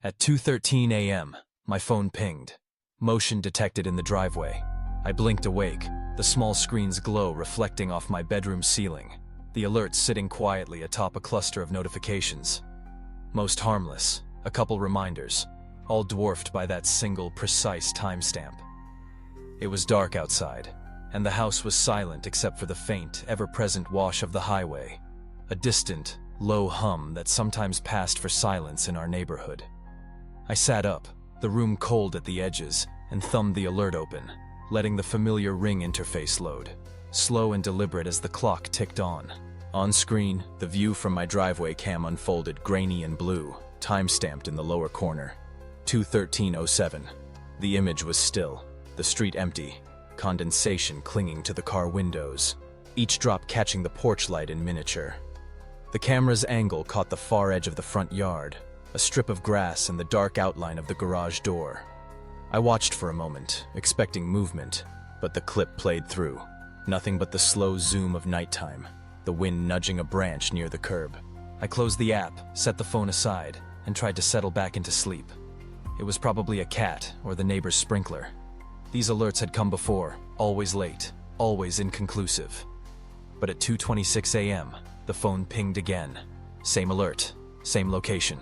At 2:13 a.m., my phone pinged. Motion detected in the driveway. I blinked awake, the small screen's glow reflecting off my bedroom ceiling, the alerts sitting quietly atop a cluster of notifications. Most harmless, a couple reminders, all dwarfed by that single precise timestamp. It was dark outside, and the house was silent except for the faint, ever-present wash of the highway, a distant, low hum that sometimes passed for silence in our neighborhood. I sat up, the room cold at the edges, and thumbed the alert open, letting the familiar ring interface load, slow and deliberate as the clock ticked on. On screen, the view from my driveway cam unfolded grainy and blue, time-stamped in the lower corner. 2:13:07. The image was still, the street empty, condensation clinging to the car windows, each drop catching the porch light in miniature. The camera's angle caught the far edge of the front yard, a strip of grass and the dark outline of the garage door. I watched for a moment, expecting movement, but the clip played through. Nothing but the slow zoom of nighttime, the wind nudging a branch near the curb. I closed the app, set the phone aside, and tried to settle back into sleep. It was probably a cat or the neighbor's sprinkler. These alerts had come before, always late, always inconclusive. But at 2:26 a.m., the phone pinged again. Same alert, same location.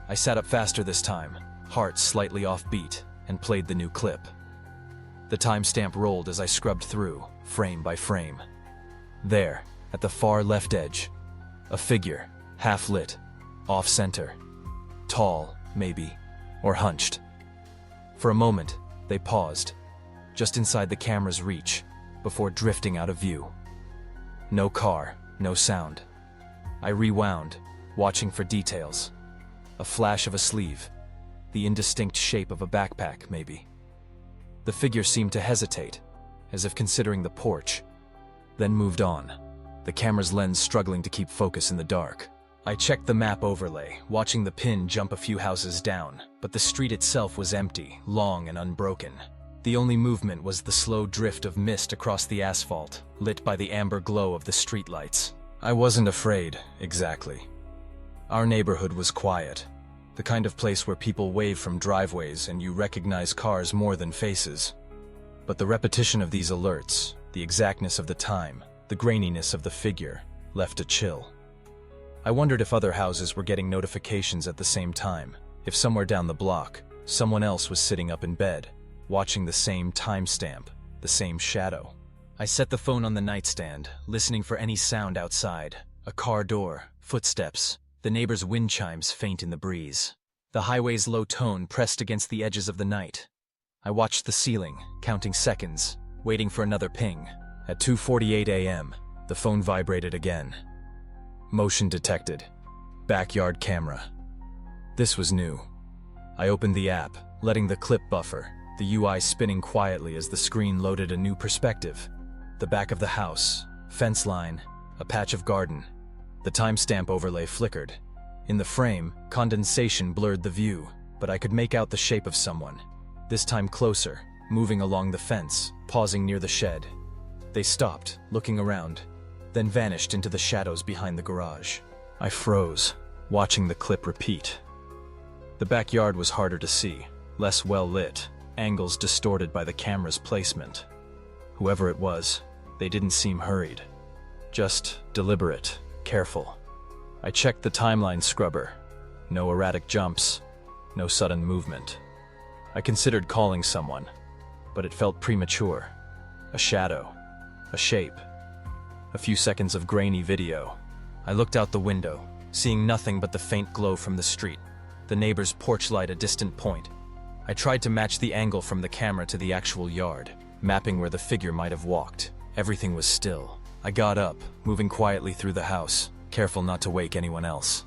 I sat up faster this time, heart slightly offbeat, and played the new clip. The timestamp rolled as I scrubbed through, frame by frame. There, at the far left edge, a figure, half-lit, off-center. Tall, maybe, or hunched. For a moment, they paused, just inside the camera's reach, before drifting out of view. No car, no sound. I rewound, watching for details. A flash of a sleeve, the indistinct shape of a backpack, maybe. The figure seemed to hesitate, as if considering the porch, then moved on, the camera's lens struggling to keep focus in the dark. I checked the map overlay, watching the pin jump a few houses down, but the street itself was empty, long and unbroken. The only movement was the slow drift of mist across the asphalt, lit by the amber glow of the streetlights. I wasn't afraid, exactly. Our neighborhood was quiet, the kind of place where people wave from driveways and you recognize cars more than faces. But the repetition of these alerts, the exactness of the time, the graininess of the figure, left a chill. I wondered if other houses were getting notifications at the same time, if somewhere down the block, someone else was sitting up in bed, watching the same timestamp, the same shadow. I set the phone on the nightstand, listening for any sound outside, a car door, footsteps, the neighbor's wind chimes faint in the breeze. The highway's low tone pressed against the edges of the night. I watched the ceiling, counting seconds, waiting for another ping. At 2:48 a.m., the phone vibrated again. Motion detected. Backyard camera. This was new. I opened the app, letting the clip buffer, the UI spinning quietly as the screen loaded a new perspective. The back of the house, fence line, a patch of garden. The timestamp overlay flickered. In the frame, condensation blurred the view, but I could make out the shape of someone. This time closer, moving along the fence, pausing near the shed. They stopped, looking around, then vanished into the shadows behind the garage. I froze, watching the clip repeat. The backyard was harder to see, less well lit, angles distorted by the camera's placement. Whoever it was, they didn't seem hurried. Just deliberate, careful. I checked the timeline scrubber. No erratic jumps, no sudden movement. I considered calling someone, but it felt premature. A shadow, a shape. A few seconds of grainy video. I looked out the window, seeing nothing but the faint glow from the street, the neighbor's porch light a distant point. I tried to match the angle from the camera to the actual yard, mapping where the figure might have walked. Everything was still. I got up, moving quietly through the house, careful not to wake anyone else.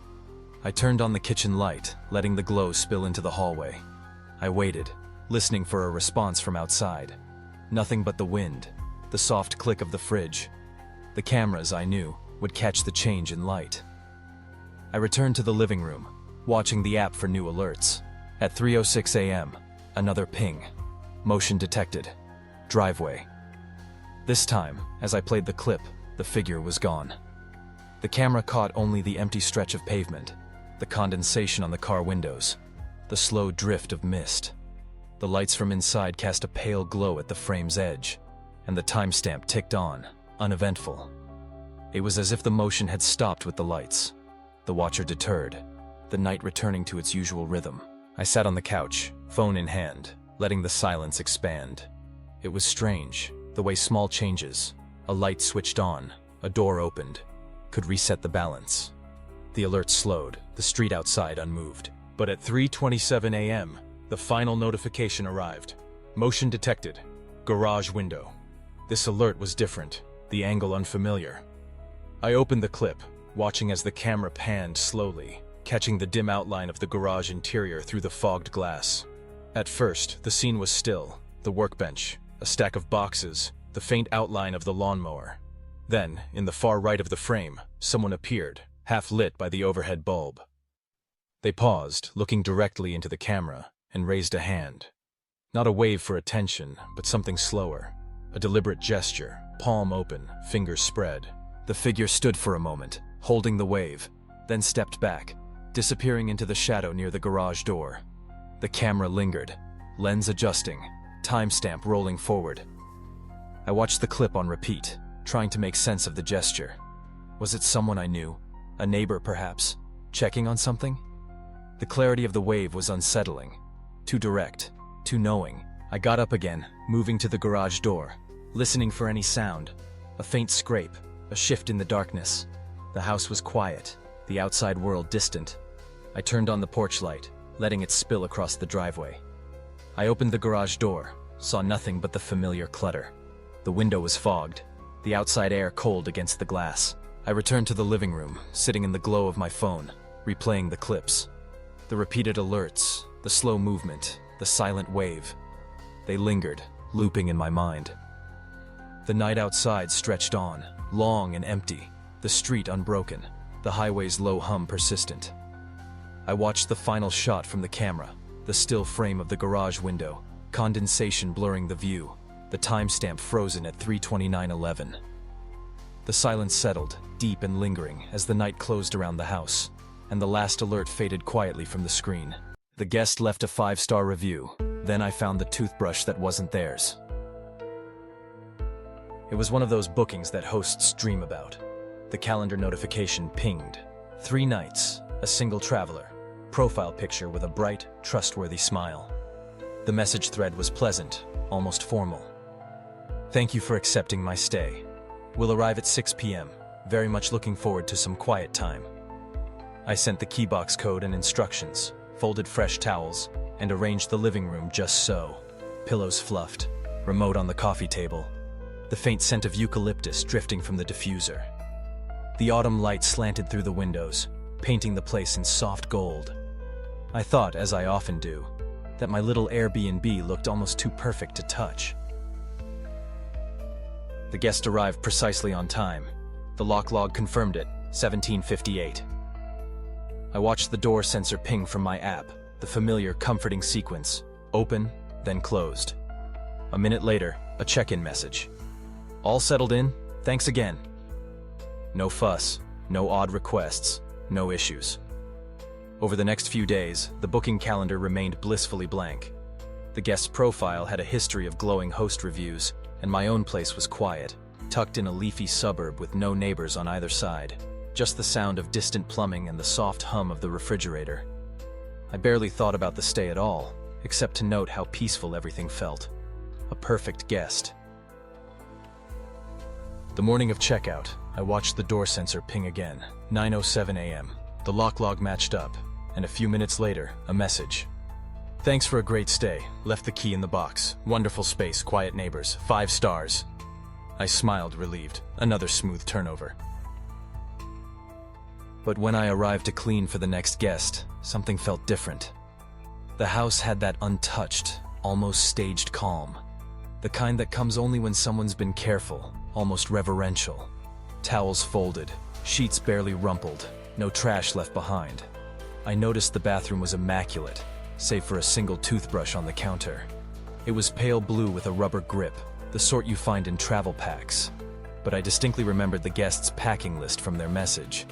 I turned on the kitchen light, letting the glow spill into the hallway. I waited, listening for a response from outside. Nothing but the wind, the soft click of the fridge. The cameras, I knew, would catch the change in light. I returned to the living room, watching the app for new alerts. At 3:06 a.m., another ping. Motion detected. Driveway. This time, as I played the clip, the figure was gone. The camera caught only the empty stretch of pavement, the condensation on the car windows. the slow drift of mist. The lights from inside cast a pale glow at the frame's edge, and the timestamp ticked on, uneventful. It was as if the motion had stopped with the lights. The watcher deterred, the night returning to its usual rhythm. I sat on the couch, phone in hand, letting the silence expand. It was strange, the way small changes, a light switched on, a door opened, could reset the balance. The alert slowed, the street outside unmoved. But at 3:27 a.m., the final notification arrived. Motion detected. Garage window. This alert was different, the angle unfamiliar. I opened the clip, watching as the camera panned slowly, catching the dim outline of the garage interior through the fogged glass. At first, the scene was still, the workbench, a stack of boxes, the faint outline of the lawnmower. Then, in the far right of the frame, someone appeared, half lit by the overhead bulb. They paused, looking directly into the camera, and raised a hand. Not a wave for attention, but something slower. A deliberate gesture, palm open, fingers spread. The figure stood for a moment, holding the wave, then stepped back, disappearing into the shadow near the garage door. The camera lingered, lens adjusting, timestamp rolling forward. I watched the clip on repeat, trying to make sense of the gesture. Was it someone I knew? A neighbor, perhaps? Checking on something? The clarity of the wave was unsettling. Too direct, too knowing. I got up again, moving to the garage door, listening for any sound. A faint scrape, a shift in the darkness. The house was quiet, the outside world distant. I turned on the porch light, letting it spill across the driveway. I opened the garage door, saw nothing but the familiar clutter. The window was fogged, the outside air cold against the glass. I returned to the living room, sitting in the glow of my phone, replaying the clips. The repeated alerts, the slow movement, the silent wave. They lingered, looping in my mind. The night outside stretched on, long and empty, the street unbroken, the highway's low hum persistent. I watched the final shot from the camera, the still frame of the garage window, condensation blurring the view, the timestamp frozen at 3:29:11. The silence settled, deep and lingering, as the night closed around the house, and the last alert faded quietly from the screen. The guest left a 5-star review. Then I found the toothbrush that wasn't theirs. It was one of those bookings that hosts dream about. The calendar notification pinged. 3 nights, a single traveler. Profile picture with a bright, trustworthy smile. The message thread was pleasant, almost formal. Thank you for accepting my stay. We'll arrive at 6 p.m. Very much looking forward to some quiet time. I sent the keybox code and instructions, folded fresh towels, and arranged the living room just so. Pillows fluffed, remote on the coffee table, the faint scent of eucalyptus drifting from the diffuser. The autumn light slanted through the windows, painting the place in soft gold. I thought, as I often do, that my little Airbnb looked almost too perfect to touch. The guest arrived precisely on time. The lock log confirmed it, 17:58. I watched the door sensor ping from my app, the familiar, comforting sequence. Open, then closed. A minute later, a check-in message. All settled in? Thanks again. No fuss, no odd requests, no issues. Over the next few days, the booking calendar remained blissfully blank. The guest's profile had a history of glowing host reviews, and my own place was quiet, tucked in a leafy suburb with no neighbors on either side. Just the sound of distant plumbing and the soft hum of the refrigerator. I barely thought about the stay at all, except to note how peaceful everything felt. A perfect guest. The morning of checkout, I watched the door sensor ping again, 9:07 a.m. The lock log matched up, and a few minutes later, a message. Thanks for a great stay. Left the key in the box. Wonderful space, quiet neighbors, 5 stars. I smiled, relieved. Another smooth turnover. But when I arrived to clean for the next guest, something felt different. The house had that untouched, almost staged calm. The kind that comes only when someone's been careful, almost reverential. Towels folded, sheets barely rumpled, no trash left behind. I noticed the bathroom was immaculate, save for a single toothbrush on the counter. It was pale blue with a rubber grip, the sort you find in travel packs. But I distinctly remembered the guest's packing list from their message.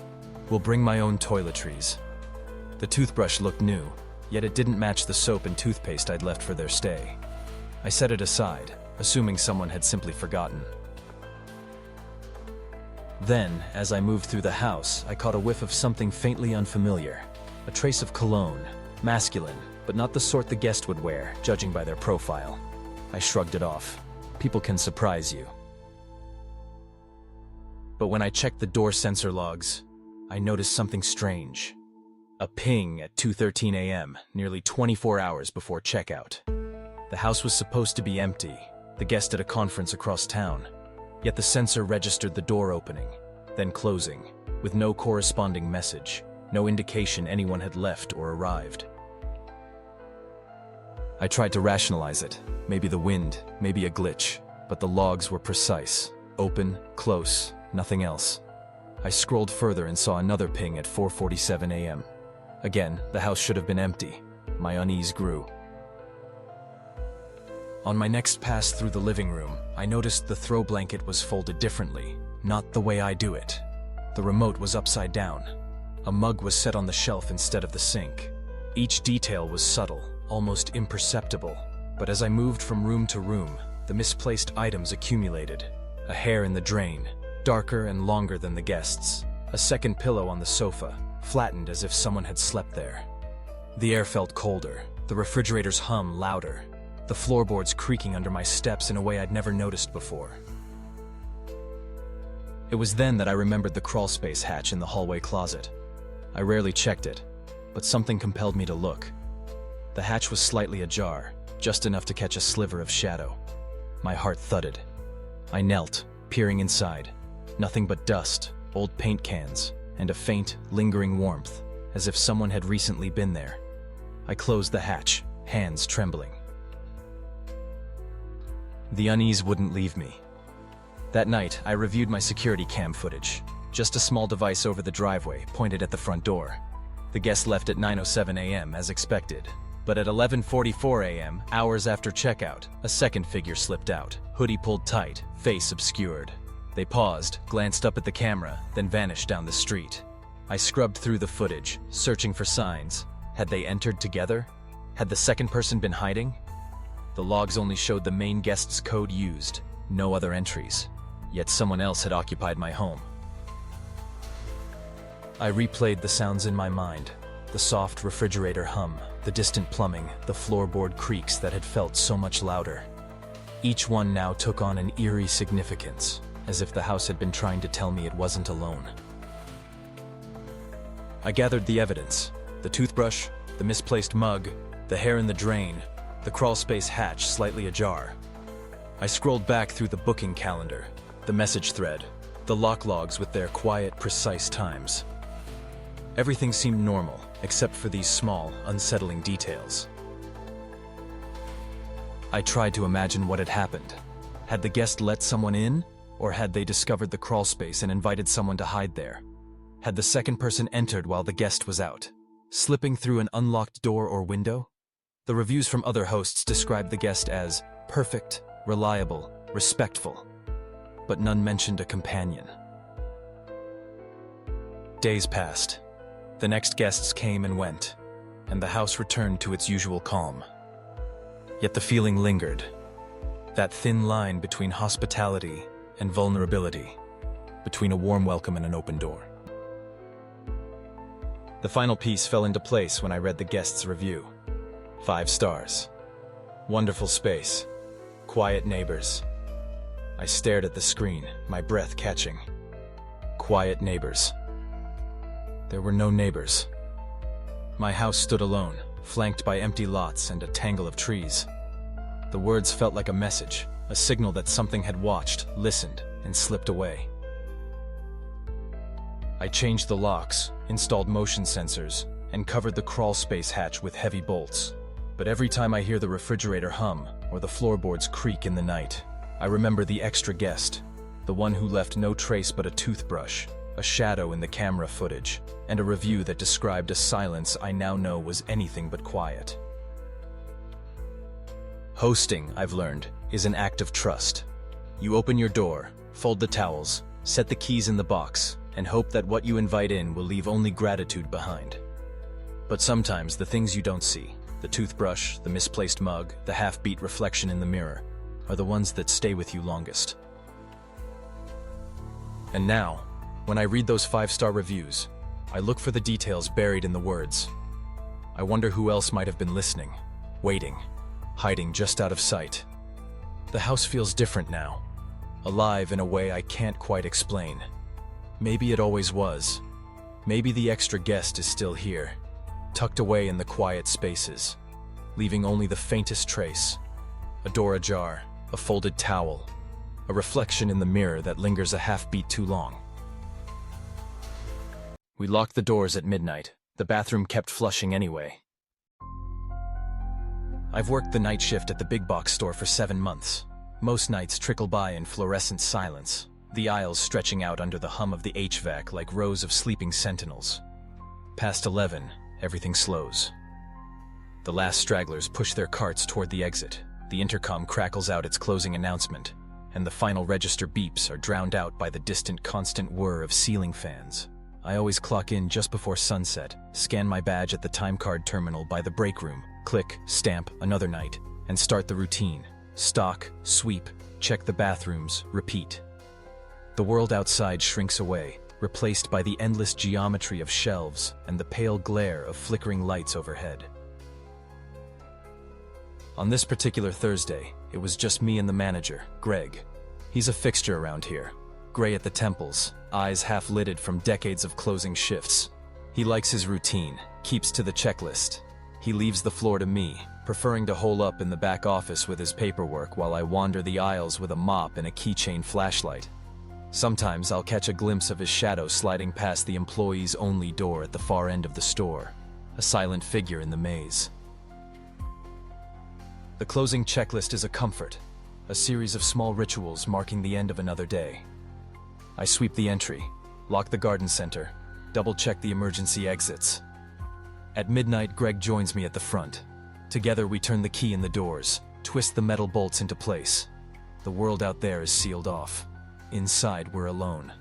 Will bring my own toiletries. The toothbrush looked new, yet it didn't match the soap and toothpaste I'd left for their stay. I set it aside, assuming someone had simply forgotten. Then, as I moved through the house, I caught a whiff of something faintly unfamiliar. A trace of cologne, masculine, but not the sort the guest would wear, judging by their profile. I shrugged it off. People can surprise you. But when I checked the door sensor logs, I noticed something strange. A ping at 2:13 a.m., nearly 24 hours before checkout. The house was supposed to be empty, the guest at a conference across town. Yet the sensor registered the door opening, then closing, with no corresponding message, no indication anyone had left or arrived. I tried to rationalize it, maybe the wind, maybe a glitch, but the logs were precise, open, close, nothing else. I scrolled further and saw another ping at 4:47 a.m. Again, the house should have been empty. My unease grew. On my next pass through the living room, I noticed the throw blanket was folded differently, not the way I do it. The remote was upside down. A mug was set on the shelf instead of the sink. Each detail was subtle, almost imperceptible, but as I moved from room to room, the misplaced items accumulated. A hair in the drain, darker and longer than the guest's. A second pillow on the sofa, flattened as if someone had slept there. The air felt colder, the refrigerator's hum louder, the floorboards creaking under my steps in a way I'd never noticed before. It was then that I remembered the crawlspace hatch in the hallway closet. I rarely checked it, but something compelled me to look. The hatch was slightly ajar, just enough to catch a sliver of shadow. My heart thudded. I knelt, peering inside. Nothing but dust, old paint cans, and a faint, lingering warmth, as if someone had recently been there. I closed the hatch, hands trembling. The unease wouldn't leave me. That night, I reviewed my security cam footage. Just a small device over the driveway, pointed at the front door. The guest left at 9:07 a.m. as expected. But at 11:44 a.m., hours after checkout, a second figure slipped out, hoodie pulled tight, face obscured. They paused, glanced up at the camera, then vanished down the street. I scrubbed through the footage, searching for signs. Had they entered together? Had the second person been hiding? The logs only showed the main guest's code used, no other entries. Yet someone else had occupied my home. I replayed the sounds in my mind. The soft refrigerator hum, the distant plumbing, the floorboard creaks that had felt so much louder. Each one now took on an eerie significance, as if the house had been trying to tell me it wasn't alone. I gathered the evidence: the toothbrush, the misplaced mug, the hair in the drain, the crawlspace hatch slightly ajar. I scrolled back through the booking calendar, the message thread, the lock logs with their quiet, precise times. Everything seemed normal, except for these small, unsettling details. I tried to imagine what had happened. Had the guest let someone in, or had they discovered the crawlspace and invited someone to hide there? Had the second person entered while the guest was out, slipping through an unlocked door or window? The reviews from other hosts described the guest as perfect, reliable, respectful, but none mentioned a companion. Days passed. The next guests came and went, and the house returned to its usual calm. Yet the feeling lingered, that thin line between hospitality and vulnerability, between a warm welcome and an open door. The final piece fell into place when I read the guest's review. 5 stars. Wonderful space. Quiet neighbors. I stared at the screen, my breath catching. Quiet neighbors. There were no neighbors. My house stood alone, flanked by empty lots and a tangle of trees. The words felt like a message, a signal that something had watched, listened, and slipped away. I changed the locks, installed motion sensors, and covered the crawlspace hatch with heavy bolts. But every time I hear the refrigerator hum or the floorboards creak in the night, I remember the extra guest, the one who left no trace but a toothbrush, a shadow in the camera footage, and a review that described a silence I now know was anything but quiet. Hosting, I've learned, is an act of trust. You open your door, fold the towels, set the keys in the box, and hope that what you invite in will leave only gratitude behind. But sometimes the things you don't see, the toothbrush, the misplaced mug, the half-beat reflection in the mirror, are the ones that stay with you longest. And now, when I read those 5-star reviews, I look for the details buried in the words. I wonder who else might have been listening, waiting, hiding just out of sight. The house feels different now, alive in a way I can't quite explain. Maybe it always was. Maybe the extra guest is still here, tucked away in the quiet spaces, leaving only the faintest trace. A door ajar, a folded towel, a reflection in the mirror that lingers a half-beat too long. We locked the doors at midnight. The bathroom kept flushing anyway. I've worked the night shift at the big box store for 7 months. Most nights trickle by in fluorescent silence, the aisles stretching out under the hum of the HVAC like rows of sleeping sentinels. Past 11, everything slows. The last stragglers push their carts toward the exit. The intercom crackles out its closing announcement, and the final register beeps are drowned out by the distant constant whir of ceiling fans. I always clock in just before sunset, scan my badge at the time card terminal by the break room, click, stamp, another night, and start the routine. Stock, sweep, check the bathrooms, repeat. The world outside shrinks away, replaced by the endless geometry of shelves and the pale glare of flickering lights overhead. On this particular Thursday, it was just me and the manager, Greg. He's a fixture around here. Gray at the temples, eyes half-lidded from decades of closing shifts. He likes his routine, keeps to the checklist. He leaves the floor to me, preferring to hole up in the back office with his paperwork while I wander the aisles with a mop and a keychain flashlight. Sometimes I'll catch a glimpse of his shadow sliding past the employees-only door at the far end of the store, a silent figure in the maze. The closing checklist is a comfort, a series of small rituals marking the end of another day. I sweep the entry, lock the garden center, double-check the emergency exits. At midnight, Greg joins me at the front. Together we turn the key in the doors, twist the metal bolts into place. The world out there is sealed off. Inside, we're alone.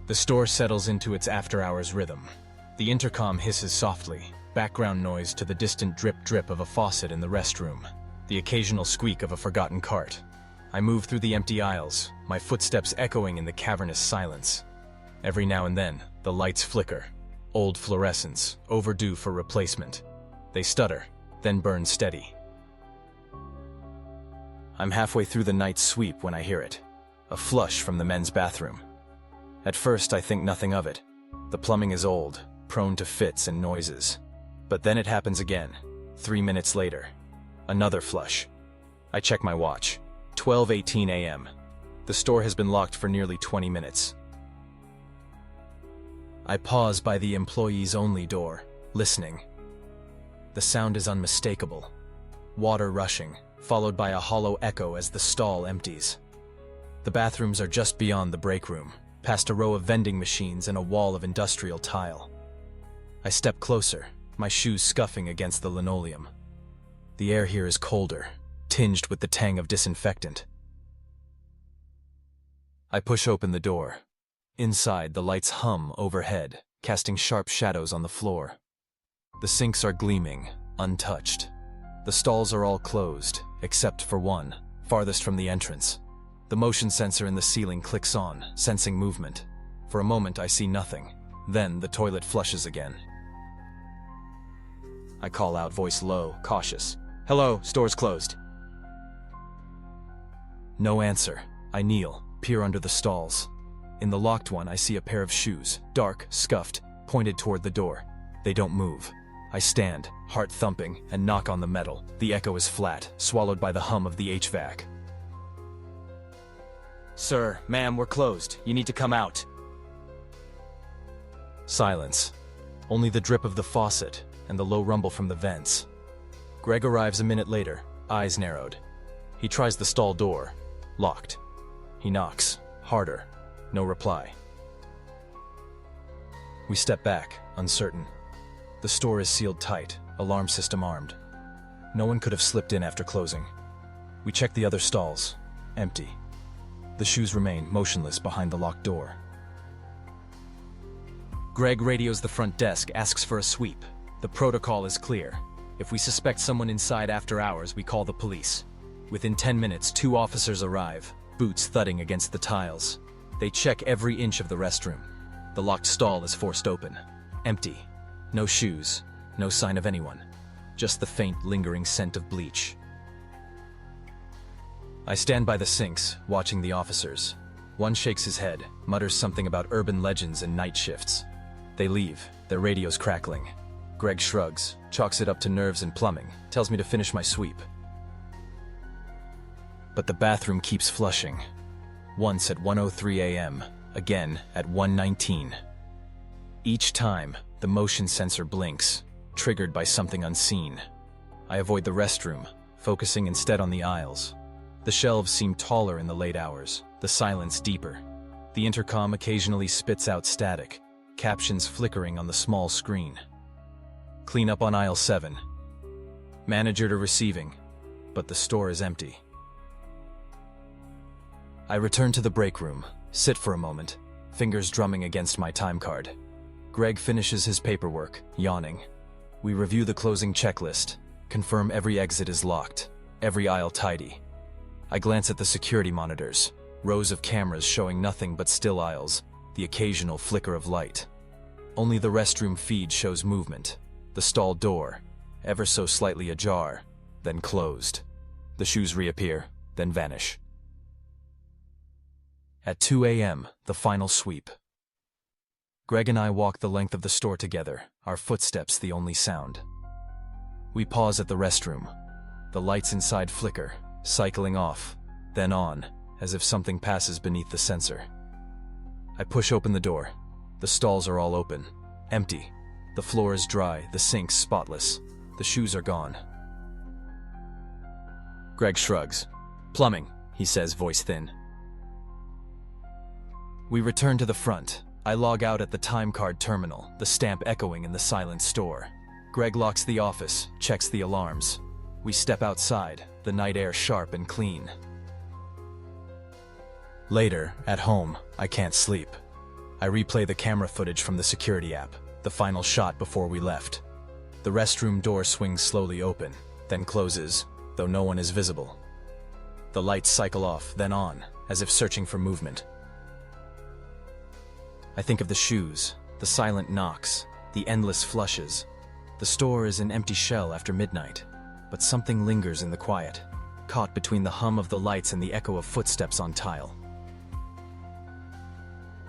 The store settles into its after-hours rhythm. The intercom hisses softly, background noise to the distant drip-drip of a faucet in the restroom, the occasional squeak of a forgotten cart. I move through the empty aisles, my footsteps echoing in the cavernous silence. Every now and then, the lights flicker. Old fluorescents, overdue for replacement. They stutter, then burn steady. I'm halfway through the night's sweep when I hear it. A flush from the men's bathroom. At first, I think nothing of it. The plumbing is old, prone to fits and noises. But then it happens again, 3 minutes later. Another flush. I check my watch. 12:18 a.m. The store has been locked for nearly 20 minutes. I pause by the employees-only door, listening. The sound is unmistakable. Water rushing, followed by a hollow echo as the stall empties. The bathrooms are just beyond the break room, past a row of vending machines and a wall of industrial tile. I step closer, my shoes scuffing against the linoleum. The air here is colder, tinged with the tang of disinfectant. I push open the door. Inside, the lights hum overhead, casting sharp shadows on the floor. The sinks are gleaming, untouched. The stalls are all closed, except for one, farthest from the entrance. The motion sensor in the ceiling clicks on, sensing movement. For a moment, I see nothing. Then the toilet flushes again. I call out, voice low, cautious. "Hello, store's closed." No answer. I kneel, peer under the stalls. In the locked one, I see a pair of shoes, dark, scuffed, pointed toward the door. They don't move. I stand, heart thumping, and knock on the metal. The echo is flat, swallowed by the hum of the HVAC. "Sir, ma'am, we're closed. You need to come out." Silence. Only the drip of the faucet and the low rumble from the vents. Greg arrives a minute later, eyes narrowed. He tries the stall door. Locked. He knocks. Harder. No reply. We step back, uncertain. The store is sealed tight, alarm system armed. No one could have slipped in after closing. We check the other stalls. Empty. The shoes remain motionless behind the locked door. Greg radios the front desk, asks for a sweep. The protocol is clear. If we suspect someone inside after hours, we call the police. Within 10 minutes, 2 officers arrive, boots thudding against the tiles. They check every inch of the restroom. The locked stall is forced open. Empty. No shoes. No sign of anyone. Just the faint, lingering scent of bleach. I stand by the sinks, watching the officers. One shakes his head, mutters something about urban legends and night shifts. They leave, their radios crackling. Greg shrugs, chalks it up to nerves and plumbing, tells me to finish my sweep. But the bathroom keeps flushing. Once at 1:03 a.m., again at 1:19. Each time, the motion sensor blinks, triggered by something unseen. I avoid the restroom, focusing instead on the aisles. The shelves seem taller in the late hours, the silence deeper. The intercom occasionally spits out static, captions flickering on the small screen. Clean up on aisle 7. Manager to receiving, but the store is empty. I return to the break room, sit for a moment, fingers drumming against my time card. Greg finishes his paperwork, yawning. We review the closing checklist, confirm every exit is locked, every aisle tidy. I glance at the security monitors, rows of cameras showing nothing but still aisles, the occasional flicker of light. Only the restroom feed shows movement. The stall door, ever so slightly ajar, then closed. The shoes reappear, then vanish. At 2 a.m., the final sweep. Greg and I walk the length of the store together, our footsteps the only sound. We pause at the restroom. The lights inside flicker, cycling off, then on, as if something passes beneath the sensor. I push open the door. The stalls are all open, empty. The floor is dry, the sinks spotless. The shoes are gone. Greg shrugs. Plumbing, he says, voice thin. We return to the front. I log out at the time card terminal, the stamp echoing in the silent store. Greg locks the office, checks the alarms. We step outside, the night air sharp and clean. Later, at home, I can't sleep. I replay the camera footage from the security app, the final shot before we left. The restroom door swings slowly open, then closes, though no one is visible. The lights cycle off, then on, as if searching for movement. I think of the shoes, the silent knocks, the endless flushes. The store is an empty shell after midnight, but something lingers in the quiet, caught between the hum of the lights and the echo of footsteps on tile.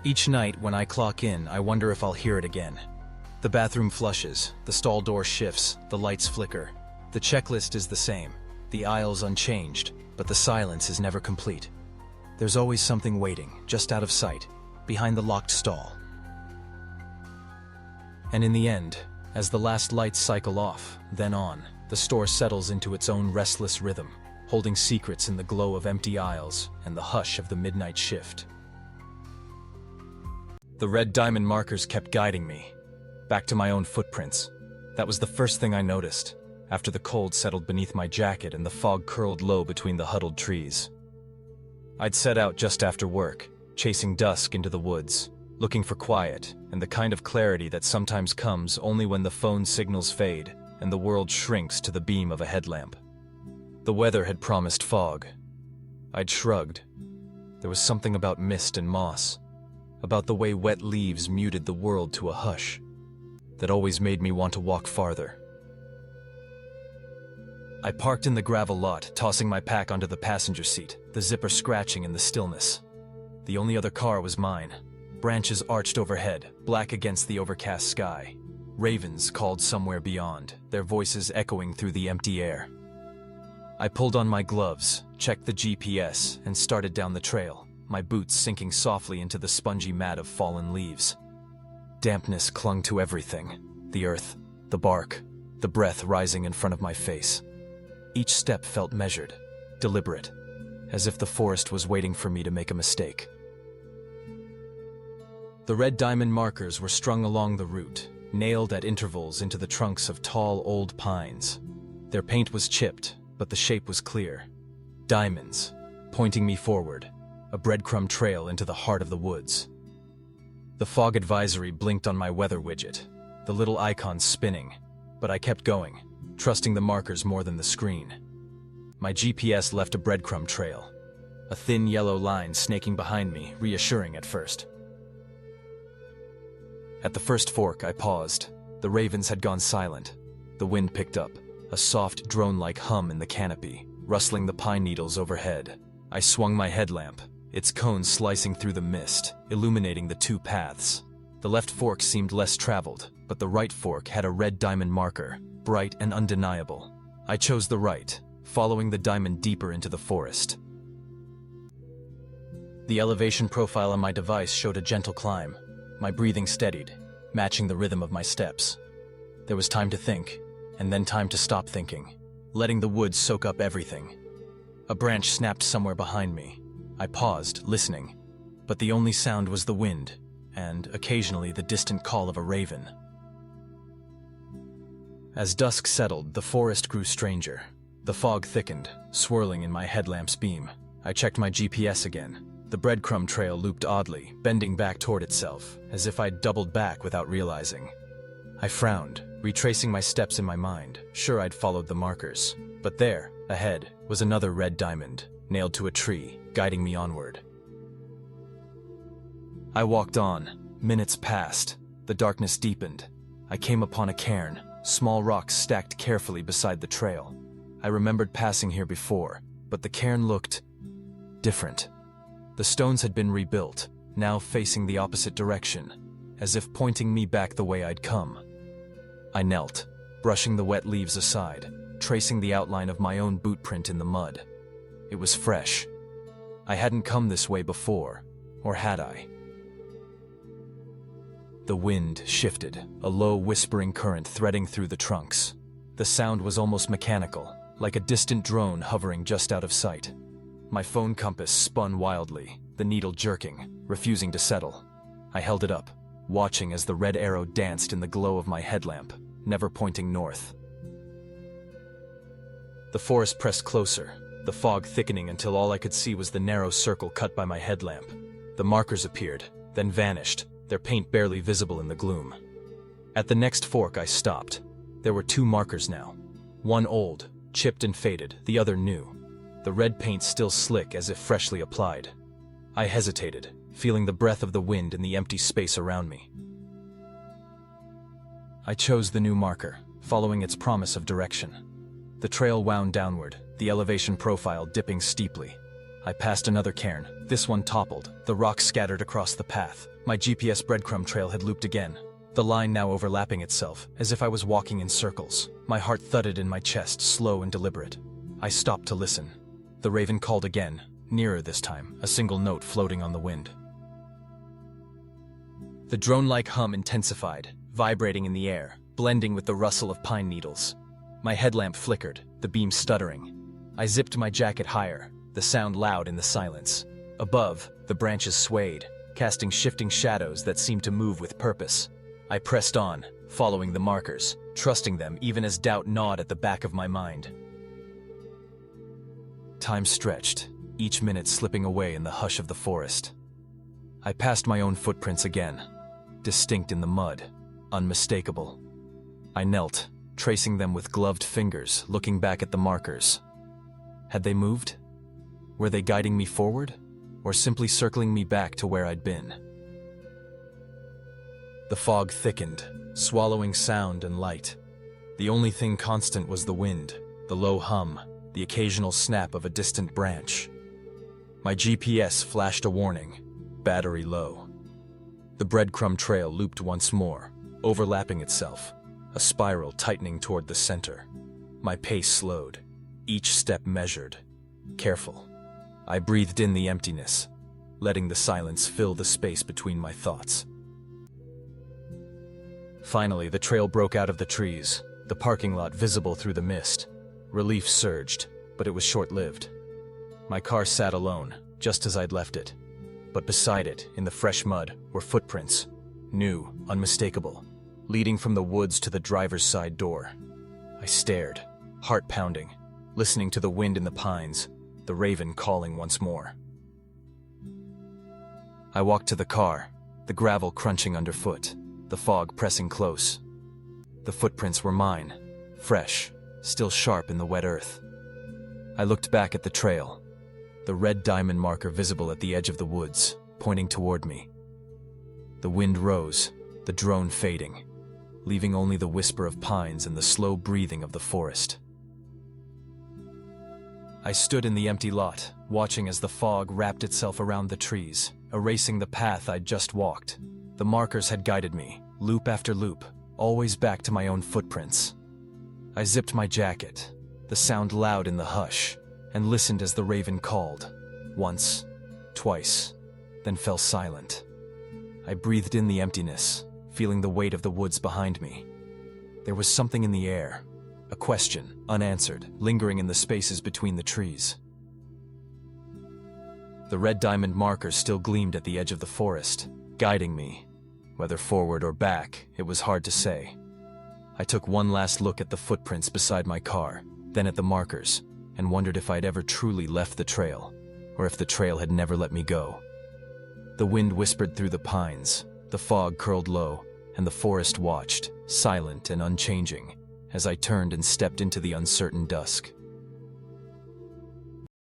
Each night when I clock in, I wonder if I'll hear it again. The bathroom flushes, the stall door shifts, the lights flicker. The checklist is the same, the aisles unchanged, but the silence is never complete. There's always something waiting, just out of sight, behind the locked stall. And in the end, as the last lights cycle off, then on, the store settles into its own restless rhythm, holding secrets in the glow of empty aisles and the hush of the midnight shift. The red diamond markers kept guiding me, back to my own footprints. That was the first thing I noticed, after the cold settled beneath my jacket and the fog curled low between the huddled trees. I'd set out just after work, chasing dusk into the woods, looking for quiet and the kind of clarity that sometimes comes only when the phone signals fade and the world shrinks to the beam of a headlamp. The weather had promised fog. I'd shrugged. There was something about mist and moss, about the way wet leaves muted the world to a hush, that always made me want to walk farther. I parked in the gravel lot, tossing my pack onto the passenger seat, the zipper scratching in the stillness. The only other car was mine. Branches arched overhead, black against the overcast sky. Ravens called somewhere beyond, their voices echoing through the empty air. I pulled on my gloves, checked the GPS, and started down the trail, my boots sinking softly into the spongy mat of fallen leaves. Dampness clung to everything, the earth, the bark, the breath rising in front of my face. Each step felt measured, deliberate, as if the forest was waiting for me to make a mistake. The red diamond markers were strung along the route, nailed at intervals into the trunks of tall old pines. Their paint was chipped, but the shape was clear. Diamonds, pointing me forward, a breadcrumb trail into the heart of the woods. The fog advisory blinked on my weather widget, the little icon spinning, but I kept going, trusting the markers more than the screen. My GPS left a breadcrumb trail, a thin yellow line snaking behind me, reassuring at first. At the first fork, I paused. The ravens had gone silent. The wind picked up, a soft drone-like hum in the canopy, rustling the pine needles overhead. I swung my headlamp, its cone slicing through the mist, illuminating the two paths. The left fork seemed less traveled, but the right fork had a red diamond marker, bright and undeniable. I chose the right, following the diamond deeper into the forest. The elevation profile on my device showed a gentle climb. My breathing steadied, matching the rhythm of my steps. There was time to think, and then time to stop thinking, letting the woods soak up everything. A branch snapped somewhere behind me. I paused, listening, but the only sound was the wind, and occasionally the distant call of a raven. As dusk settled, the forest grew stranger. The fog thickened, swirling in my headlamp's beam. I checked my GPS again. The breadcrumb trail looped oddly, bending back toward itself, as if I'd doubled back without realizing. I frowned, retracing my steps in my mind, sure I'd followed the markers. But there, ahead, was another red diamond, nailed to a tree, guiding me onward. I walked on. Minutes passed. The darkness deepened. I came upon a cairn, small rocks stacked carefully beside the trail. I remembered passing here before, but the cairn looked different. The stones had been rebuilt, now facing the opposite direction, as if pointing me back the way I'd come. I knelt, brushing the wet leaves aside, tracing the outline of my own boot print in the mud. It was fresh. I hadn't come this way before, or had I? The wind shifted, a low whispering current threading through the trunks. The sound was almost mechanical, like a distant drone hovering just out of sight. My phone compass spun wildly, the needle jerking, refusing to settle. I held it up, watching as the red arrow danced in the glow of my headlamp, never pointing north. The forest pressed closer, the fog thickening until all I could see was the narrow circle cut by my headlamp. The markers appeared, then vanished, their paint barely visible in the gloom. At the next fork, I stopped. There were two markers now. One old, chipped and faded, the other new. The red paint still slick as if freshly applied. I hesitated, feeling the breath of the wind in the empty space around me. I chose the new marker, following its promise of direction. The trail wound downward, the elevation profile dipping steeply. I passed another cairn. This one toppled, the rocks scattered across the path. My GPS breadcrumb trail had looped again, the line now overlapping itself, as if I was walking in circles. My heart thudded in my chest, slow and deliberate. I stopped to listen. The raven called again, nearer this time, a single note floating on the wind. The drone-like hum intensified, vibrating in the air, blending with the rustle of pine needles. My headlamp flickered, the beam stuttering. I zipped my jacket higher, the sound loud in the silence. Above, the branches swayed, casting shifting shadows that seemed to move with purpose. I pressed on, following the markers, trusting them even as doubt gnawed at the back of my mind. Time stretched, each minute slipping away in the hush of the forest. I passed my own footprints again, distinct in the mud, unmistakable. I knelt, tracing them with gloved fingers, looking back at the markers. Had they moved? Were they guiding me forward, or simply circling me back to where I'd been? The fog thickened, swallowing sound and light. The only thing constant was the wind, the low hum, the occasional snap of a distant branch. My GPS flashed a warning, battery low. The breadcrumb trail looped once more, overlapping itself, a spiral tightening toward the center. My pace slowed, each step measured, careful. I breathed in the emptiness, letting the silence fill the space between my thoughts. Finally, the trail broke out of the trees, the parking lot visible through the mist. Relief surged, but it was short-lived. My car sat alone, just as I'd left it. But beside it, in the fresh mud, were footprints, new, unmistakable, leading from the woods to the driver's side door. I stared, heart pounding, listening to the wind in the pines, the raven calling once more. I walked to the car, the gravel crunching underfoot, the fog pressing close. The footprints were mine, fresh, still sharp in the wet earth. I looked back at the trail, the red diamond marker visible at the edge of the woods, pointing toward me. The wind rose, the drone fading, leaving only the whisper of pines and the slow breathing of the forest. I stood in the empty lot, watching as the fog wrapped itself around the trees, erasing the path I'd just walked. The markers had guided me, loop after loop, always back to my own footprints. I zipped my jacket, the sound loud in the hush, and listened as the raven called, once, twice, then fell silent. I breathed in the emptiness, feeling the weight of the woods behind me. There was something in the air, a question, unanswered, lingering in the spaces between the trees. The red diamond markers still gleamed at the edge of the forest, guiding me. Whether forward or back, it was hard to say. I took one last look at the footprints beside my car, then at the markers, and wondered if I'd ever truly left the trail, or if the trail had never let me go. The wind whispered through the pines, the fog curled low, and the forest watched, silent and unchanging, as I turned and stepped into the uncertain dusk.